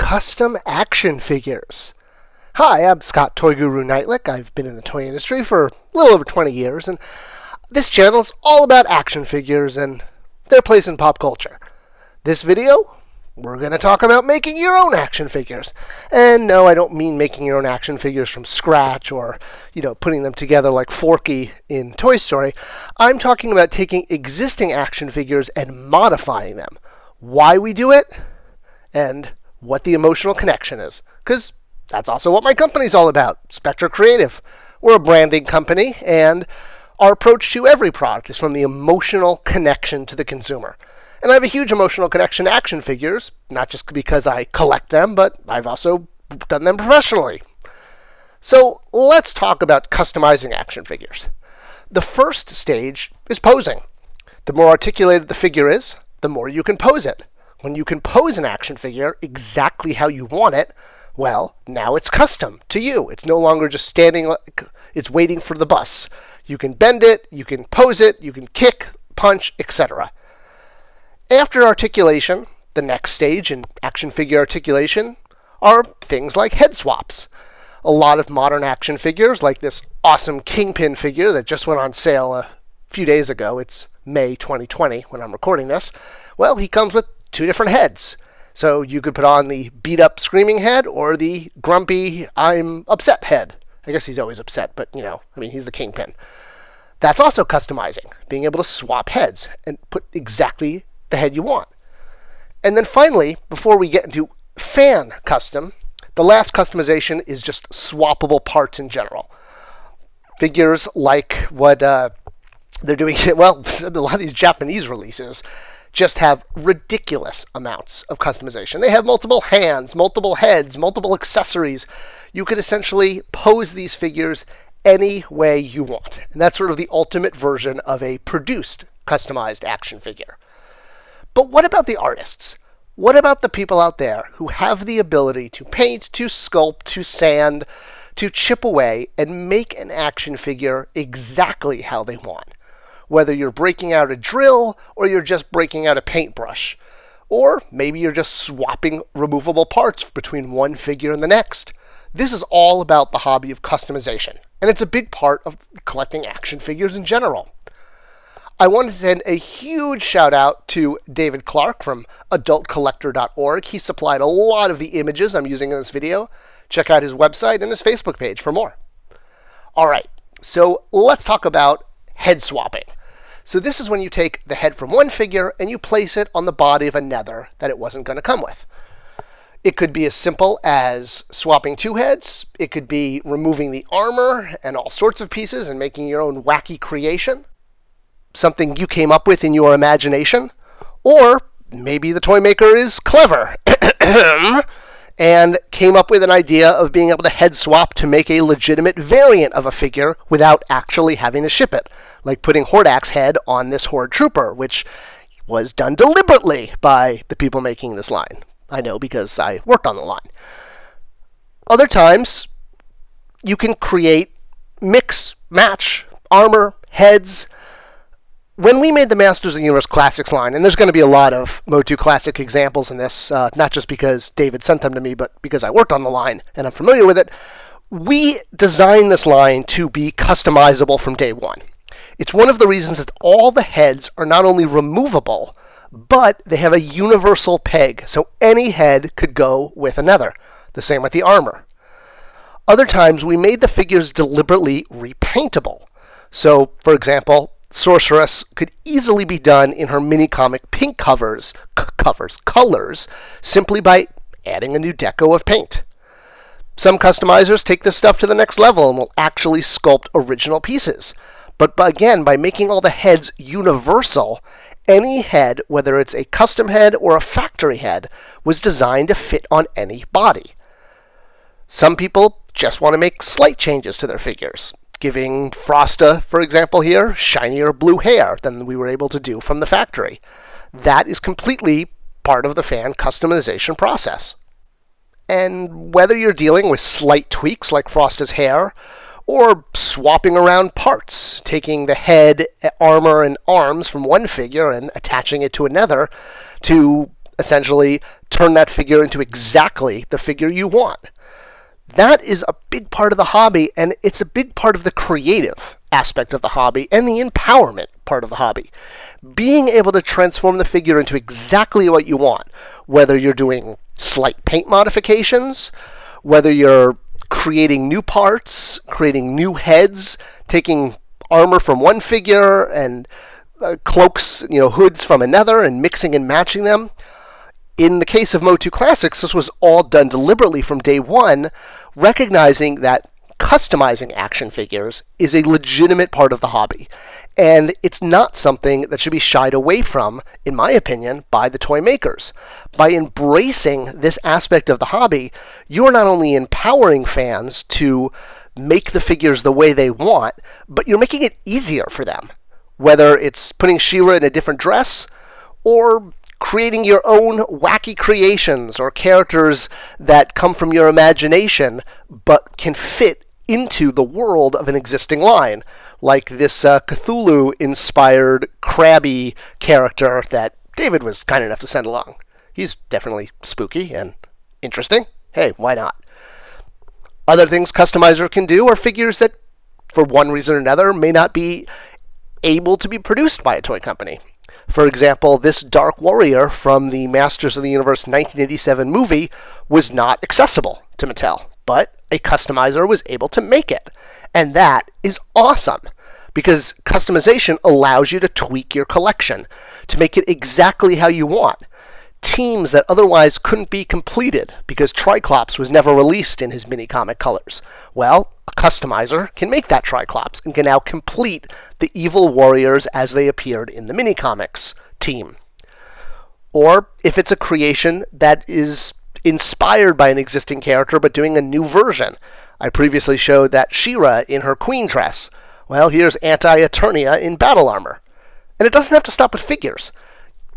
custom action figures. Hi, I'm Scott ToyGuru Neitlich. I've been in the toy industry for a little over 20 years, and this channel is all about action figures and their place in pop culture. This video, we're going to talk about making your own action figures. And no, I don't mean making your own action figures from scratch or, putting them together like Forky in Toy Story. I'm talking about taking existing action figures and modifying them. Why we do it, and what the emotional connection is. Because that's also what my company's all about, Spectra Creative. We're a branding company, and our approach to every product is from the emotional connection to the consumer. And I have a huge emotional connection to action figures, not just because I collect them, but I've also done them professionally. So let's talk about customizing action figures. The first stage is posing. The more articulated the figure is, the more you can pose it. When you can pose an action figure exactly how you want it, well, now it's custom to you. It's no longer just standing like it's waiting for the bus. You can bend it, you can pose it, you can kick, punch, etc. After articulation, the next stage in action figure articulation are things like head swaps. A lot of modern action figures, like this awesome Kingpin figure that just went on sale a few days ago, it's May 2020 when I'm recording this, well, he comes with two different heads. So you could put on the beat-up screaming head or the grumpy, I'm upset head. I guess he's always upset, but he's the Kingpin. That's also customizing, being able to swap heads and put exactly the head you want. And then finally, before we get into fan custom, the last customization is just swappable parts in general. Figures like what they're doing, well, a lot of these Japanese releases just have ridiculous amounts of customization. They have multiple hands, multiple heads, multiple accessories. You could essentially pose these figures any way you want. And that's sort of the ultimate version of a produced customized action figure. But what about the artists? What about the people out there who have the ability to paint, to sculpt, to sand, to chip away and make an action figure exactly how they want? Whether you're breaking out a drill or you're just breaking out a paintbrush. Or maybe you're just swapping removable parts between one figure and the next. This is all about the hobby of customization, and it's a big part of collecting action figures in general. I want to send a huge shout out to David Clark from adultcollector.org. He supplied a lot of the images I'm using in this video. Check out his website and his Facebook page for more. All right, so let's talk about head swapping. So this is when you take the head from one figure and you place it on the body of another that it wasn't going to come with. It could be as simple as swapping two heads. It could be removing the armor and all sorts of pieces and making your own wacky creation. Something you came up with in your imagination. Or maybe the toy maker is clever and came up with an idea of being able to head swap to make a legitimate variant of a figure without actually having to ship it. Like putting Hordak's head on this Horde Trooper, which was done deliberately by the people making this line. I know because I worked on the line. Other times, you can create, mix, match, armor, heads. When we made the Masters of the Universe Classics line, and there's going to be a lot of Motu Classic examples in this, not just because David sent them to me, but because I worked on the line and I'm familiar with it, we designed this line to be customizable from day one. It's one of the reasons that all the heads are not only removable, but they have a universal peg, so any head could go with another. The same with the armor. Other times, we made the figures deliberately repaintable. So, for example, Sorceress could easily be done in her mini-comic pink colors, simply by adding a new deco of paint. Some customizers take this stuff to the next level and will actually sculpt original pieces. But again, by making all the heads universal, any head, whether it's a custom head or a factory head, was designed to fit on any body. Some people just want to make slight changes to their figures, giving Frosta, for example here, shinier blue hair than we were able to do from the factory. That is completely part of the fan customization process. And whether you're dealing with slight tweaks like Frosta's hair, or swapping around parts, taking the head, armor, and arms from one figure and attaching it to another to essentially turn that figure into exactly the figure you want. That is a big part of the hobby, and it's a big part of the creative aspect of the hobby and the empowerment part of the hobby. Being able to transform the figure into exactly what you want, whether you're doing slight paint modifications, whether you're creating new parts, creating new heads, taking armor from one figure and cloaks, hoods from another, and mixing and matching them. In the case of Motu Classics, this was all done deliberately from day one, recognizing that customizing action figures is a legitimate part of the hobby. And it's not something that should be shied away from, in my opinion, by the toy makers. By embracing this aspect of the hobby, you are not only empowering fans to make the figures the way they want, but you're making it easier for them. Whether it's putting She-Ra in a different dress, or creating your own wacky creations or characters that come from your imagination but can fit into the world of an existing line, like this Cthulhu-inspired Krabby character that David was kind enough to send along. He's definitely spooky and interesting. Hey, why not? Other things Customizer can do are figures that, for one reason or another, may not be able to be produced by a toy company. For example, this Dark Warrior from the Masters of the Universe 1987 movie was not accessible to Mattel, but a customizer was able to make it. And that is awesome, because customization allows you to tweak your collection to make it exactly how you want. Teams that otherwise couldn't be completed because Triclops was never released in his mini-comic colors. Well, a customizer can make that Triclops and can now complete the evil warriors as they appeared in the mini-comics team. Or if it's a creation that is inspired by an existing character but doing a new version. I previously showed that She-Ra in her queen dress. Well, here's Anti-Eternia in battle armor. And it doesn't have to stop with figures.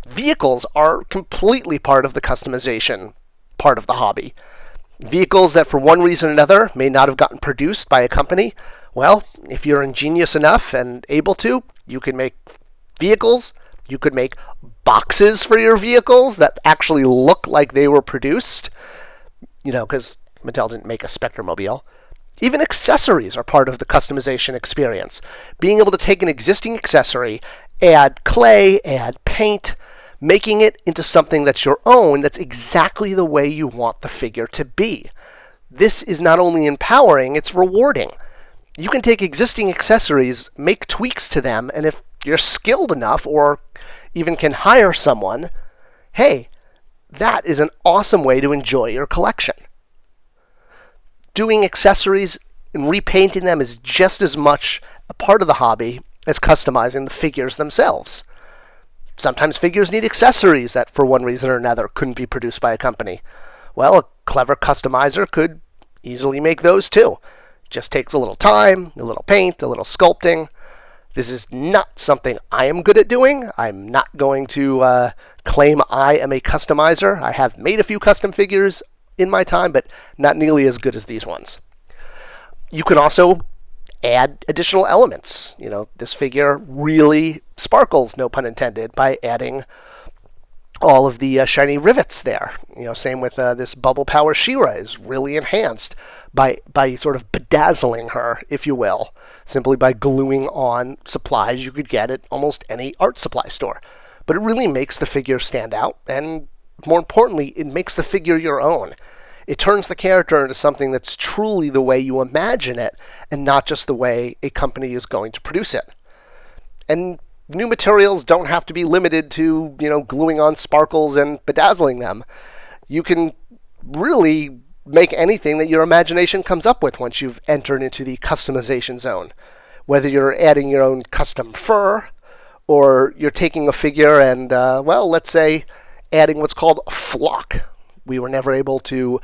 Vehicles are completely part of the customization part of the hobby. Vehicles that for one reason or another may not have gotten produced by a company, well, if you're ingenious enough and able to, you can make vehicles. You could make boxes for your vehicles that actually look like they were produced, because Mattel didn't make a Spectromobile. Even accessories are part of the customization experience. Being able to take an existing accessory, add clay, add paint, making it into something that's your own, that's exactly the way you want the figure to be. This is not only empowering, it's rewarding. You can take existing accessories, make tweaks to them, and if you're skilled enough or even can hire someone, hey, that is an awesome way to enjoy your collection. Doing accessories and repainting them is just as much a part of the hobby as customizing the figures themselves. Sometimes figures need accessories that, for one reason or another, couldn't be produced by a company. Well, a clever customizer could easily make those too. Just takes a little time, a little paint, a little sculpting. This is not something I am good at doing. I'm not going to claim I am a customizer. I have made a few custom figures in my time, but not nearly as good as these ones. You can also add additional elements. This figure really sparkles, no pun intended, by adding all of the shiny rivets there. Same with this Bubble Power She-Ra is really enhanced by sort of bedazzling her, if you will, simply by gluing on supplies you could get at almost any art supply store. But it really makes the figure stand out, and more importantly, it makes the figure your own. It turns the character into something that's truly the way you imagine it, and not just the way a company is going to produce it. And new materials don't have to be limited to, gluing on sparkles and bedazzling them. You can really make anything that your imagination comes up with once you've entered into the customization zone. Whether you're adding your own custom fur, or you're taking a figure and, let's say, adding what's called a flock. We were never able to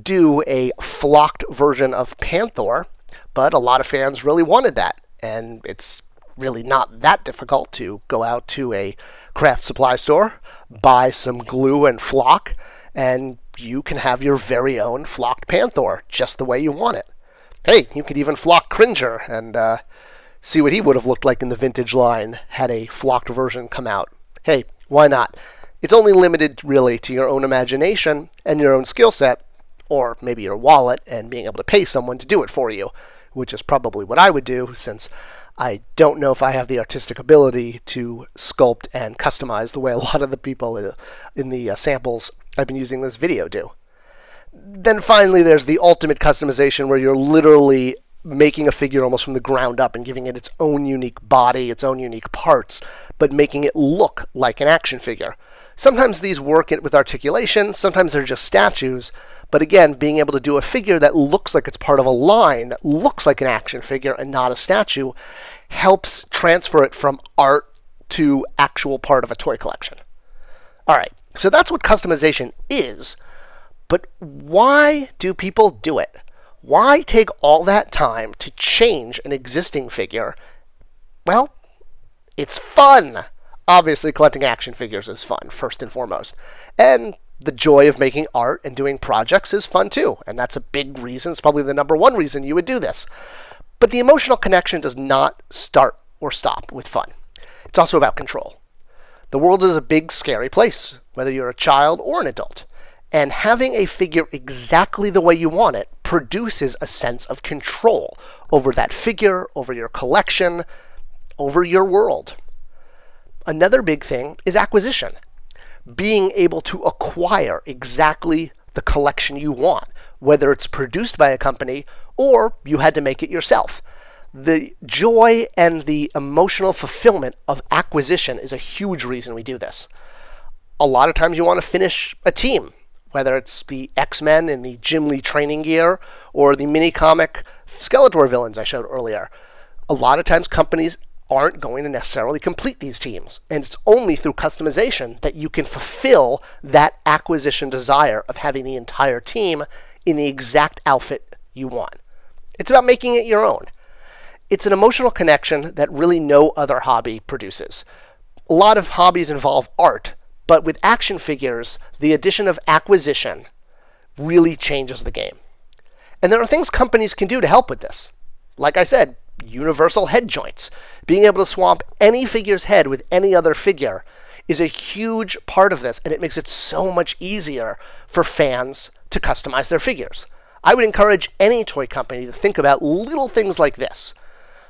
do a flocked version of Panther, but a lot of fans really wanted that. And it's really not that difficult to go out to a craft supply store, buy some glue and flock, and you can have your very own flocked Panther just the way you want it. Hey, you could even flock Cringer and see what he would have looked like in the vintage line had a flocked version come out. Hey, why not? It's only limited really to your own imagination and your own skill set, or maybe your wallet and being able to pay someone to do it for you, which is probably what I would do, since I don't know if I have the artistic ability to sculpt and customize the way a lot of the people in the samples I've been using this video do. Then finally, there's the ultimate customization where you're literally making a figure almost from the ground up and giving it its own unique body, its own unique parts, but making it look like an action figure. Sometimes these work with articulation, sometimes they're just statues, but again, being able to do a figure that looks like it's part of a line, that looks like an action figure and not a statue, helps transfer it from art to actual part of a toy collection. All right, so that's what customization is, but why do people do it? Why take all that time to change an existing figure? Well, it's fun. Obviously, collecting action figures is fun, first and foremost. And the joy of making art and doing projects is fun too. And that's a big reason. It's probably the number one reason you would do this. But the emotional connection does not start or stop with fun. It's also about control. The world is a big, scary place, whether you're a child or an adult. And having a figure exactly the way you want it produces a sense of control over that figure, over your collection, over your world. Another big thing is acquisition. Being able to acquire exactly the collection you want, whether it's produced by a company or you had to make it yourself. The joy and the emotional fulfillment of acquisition is a huge reason we do this. A lot of times you want to finish a team, whether it's the X-Men in the Jim Lee training gear or the mini-comic Skeletor villains I showed earlier. A lot of times companies aren't going to necessarily complete these teams, and it's only through customization that you can fulfill that acquisition desire of having the entire team in the exact outfit you want. It's about making it your own. It's an emotional connection that really no other hobby produces. A lot of hobbies involve art, but with action figures, the addition of acquisition really changes the game. And there are things companies can do to help with this. Like I said, universal head joints. Being able to swap any figure's head with any other figure is a huge part of this, and it makes it so much easier for fans to customize their figures. I would encourage any toy company to think about little things like this,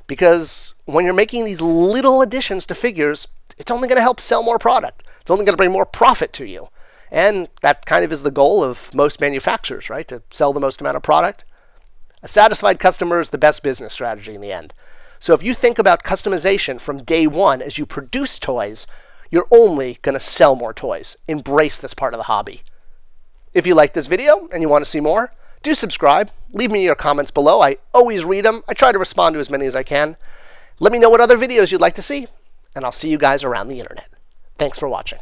because when you're making these little additions to figures, it's only going to help sell more product. It's only going to bring more profit to you. And that kind of is the goal of most manufacturers, right? To sell the most amount of product. A satisfied customer is the best business strategy in the end. So if you think about customization from day one as you produce toys, you're only going to sell more toys. Embrace this part of the hobby. If you like this video and you want to see more, do subscribe. Leave me your comments below. I always read them. I try to respond to as many as I can. Let me know what other videos you'd like to see, and I'll see you guys around the internet. Thanks for watching.